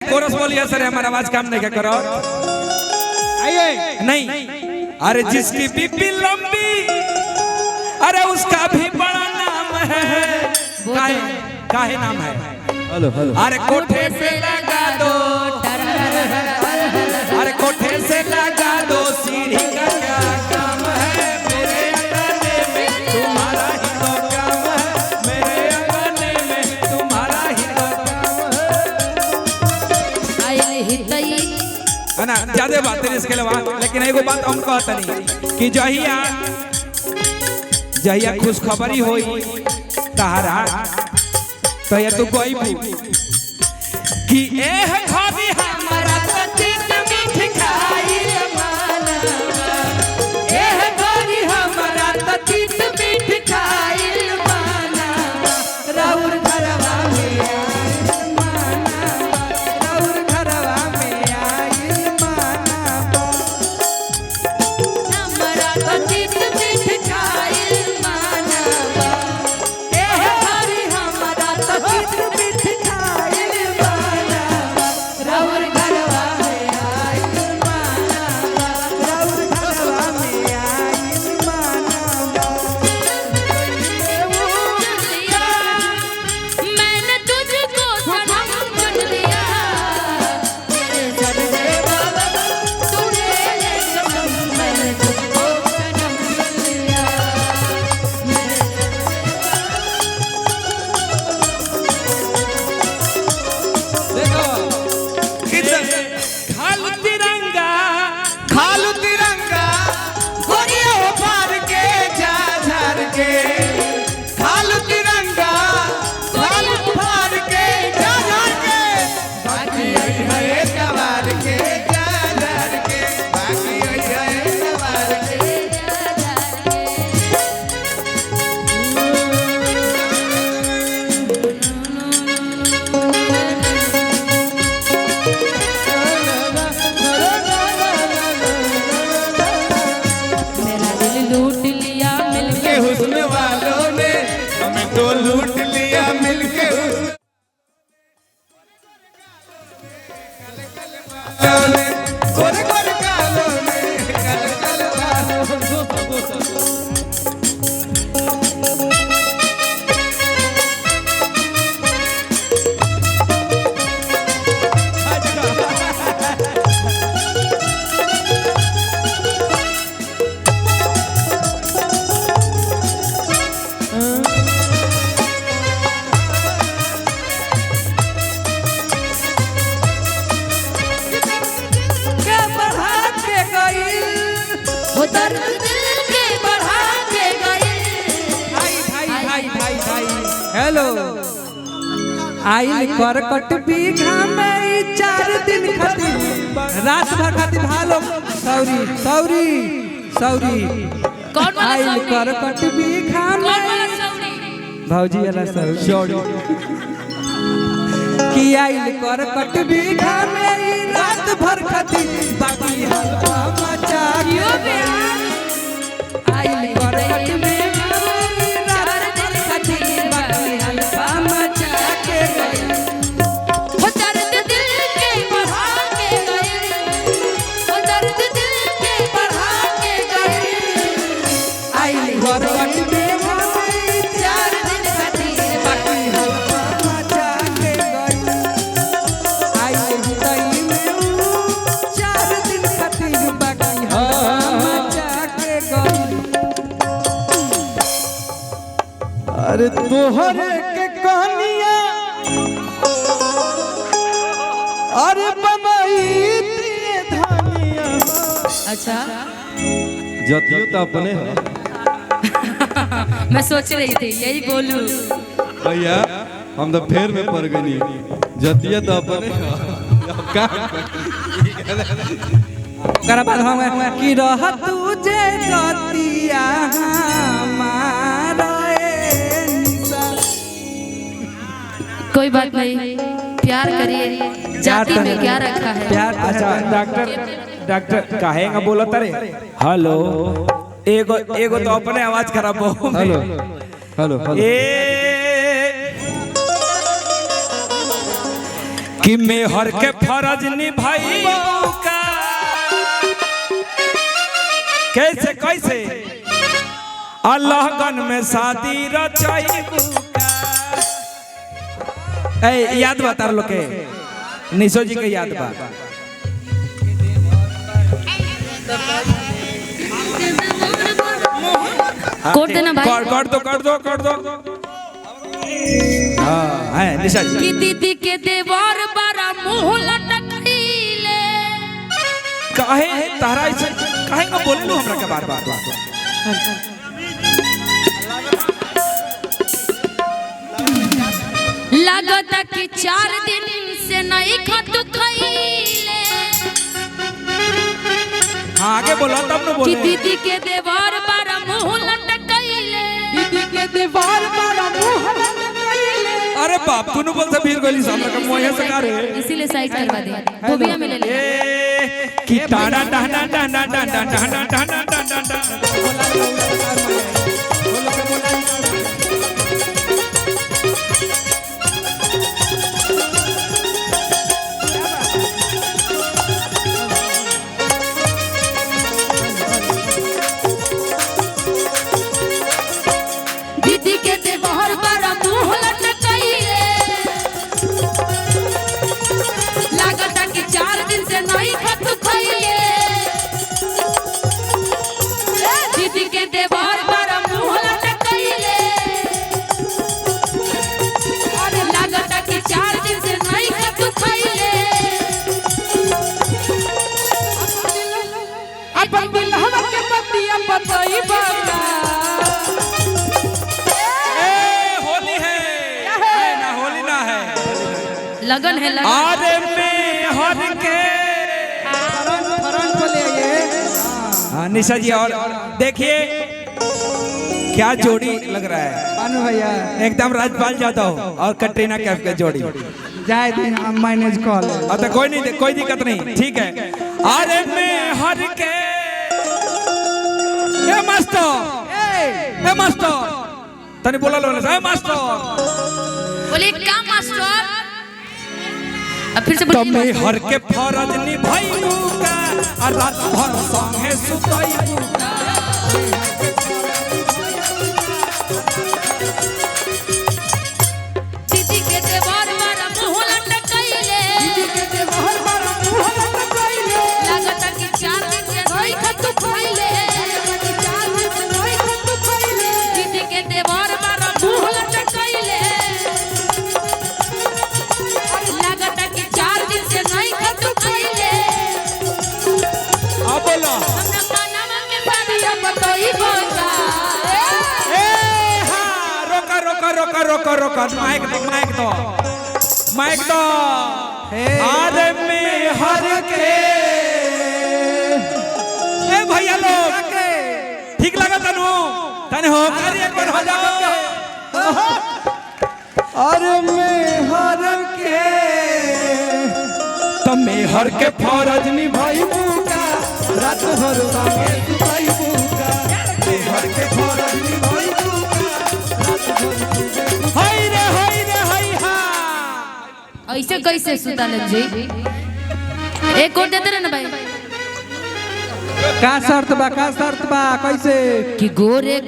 Chorus बोलिए सर, हमारा आवाज काम नहीं क्या करो आइए नहीं। अरे जिसकी बीपी लंबी अरे उसका भी बड़ा नाम है। काहे नाम है? Hello hello. अरे कोठे पे लगा दो, अरे कोठे से लगा दो सीढ़ी का क्या काम है? मेरे अंगने में तुम्हारा ही तो काम है, मेरे अंगने में तुम्हारा ही तो काम है ना। ज्यादा बात नहीं इसके अलावा, लेकिन एगो बात हम कहता नहीं कि जहिया खुशखबरी होई तहरा तो ये तू कोई कि एह भाभी हमारा सतीत मीठ खाइल माना, एह भाभी हमारा सतीत मीठ खाइल माना, राउर घरवा में आइल माना, राउर घरवा में आइल माना, हमारा सतीत मीठ खाइल माना, एह भाभी हमारा सतीत मीठ खाइल माना, राउर घरवा में आइल माना, राउर घरवा में आइल माना। मैंने तुझको सनम चुन लिया, तेरे सर से बाबा तूने ले सनम, मैंने तुझको सनम चुन लिया। देखो इधर खालू तिरंगा, खालू तिरंगा गोरिया पार के जा झार के, खालू तिरंगा खालू पार के जा झार के, बाकी है कवार के जा झार के, बाकी है कवार के। मेरा दिल लूट लिया मिलके हुस्न वालों ने हमें तो लूट लिया मिलके, गोरे गोरे कालों ने कल कल वालों। के बढ़ा के गई, वो दर्द दिल के बढ़ा के गई। भाई हेलो आइल करकट बीघा में 4 दिन खातिर रात भर खातिर भालो सौरी सौरी सौरी कौन वाला आइल सौरी? करकट बीघा कौन वाला में सौरी? भौजी वाला सौरी कि आइल करकट बीघा में रात भर खातिर बाकी हलवा मचा यो प्यार आइल करकट बीघा में रात भर खातिर बाकी हलवा मचा के गई। वो दर्द दिल के बढ़ा के गई, वो दर्द दिल के बढ़ा के गई। आइल करकट बीघा में 4 दिन खातिर बाकी हलवा मचा के गई। आइल हृदय में 4 दिन खातिर बाकी हलवा मचा के गई। अरे तोहरे के कहानिया अरे बनाई दिए धानिया। अच्छा जतियो तो अपने है मैं सोच रही थी यही बोलूं। भैया, हम तो फेर में पड़ गई। जतिया तो अपने है। अब का ओकरा बाद हम कि रह तुझे जतिया हमारा निशा। कोई बात नहीं, प्यार करिए, जाति में क्या रखा है। प्यार अच्छा डॉक्टर काहेगा बोला तारे। हेलो एगो एगो तो अपने आवाज खराब हो। Hello hello hello. ए कि मेहर के फर्ज निभाई का कैसे कैसे अल्लाह गन में शादी रचाई का। ए याद बता लोग के निशो जी के याद बा कोट देना भाई, कर दो हाँ है निशा जी। कि दीदी के देवर बड़ा मुंह लटकैले। काहे तारा ऐसे काहे का बोले लो हमरा के बार बार लगता कि 4 दिन से नहीं खतु खैले। हाँ आगे बोला तब न कि बोले। दीदी के देवर बड़ा मुंह लटकैले। दीदी के दीवार पर मुंह लटकैले। अरे बाप तू न बोल से भीड़ गली सामने का मोहे से का रे इसीलिए साइड करवा दे, धोबिया में ले ले। ए कि टाडा टाडा टाडा टाडा टाडा टाडा टाडा दीदी के देवर बड़ा मुंह लटकैले। लगता कि 4 दिन से नहीं खतु खैले। दीदी के देवर बड़ा मुंह लटकैले। अरे लगता कि 4 दिन से नहीं खतु खैले। अपन दिलहवा के पतिया बताई बाबा। होली है ना होली ना है लगन है लगन। अरे में हर के फरन को ले आइए। हाँ निशा जी और देखिए क्या जोड़ी लग रहा है अनु भैया एकदम राजपाल यादव और कटरीना कैफ के जोड़ी। जाए दिन हम मैनेज कर ले। तो कोई दिक्कत नहीं ठीक है। अरे में हर के ए मास्टर तनी बोला लो ना मास्टर बोले का मास्टर। अब फिर से तो बोलिए में मास्टर। हर के फरज निभाइलू का और रात भर संगे सुतइलू का। दीदी के देवर बड़ा मुंह लटकैले। दीदी के दीवार पर मुंह लटकैले। लगता कि 4 दिन से नहीं खतु खैले। दीदी के देवर बड़ा मुंह लटकैले। लगता कि 4 दिन से नहीं खतु खैले। अब बोलो हमरा कानवा के बारिया बताई बाबा। ए हाँ रोका माइक दो आरे में हर के ए भैया लोग ठीक लगा तने हो कार्य एक बार हो जाओ। अरे मैं हर के तो में हर के फौरज निभाई बुका रात भर संगे सुताई बुका। मैं हर के फरज निभाई बुका रात भर हाय रे हा ऐसे कैसे सुतालन जी। एक और देते रहे ना भाई का शर्त बा कैसे कि गोरे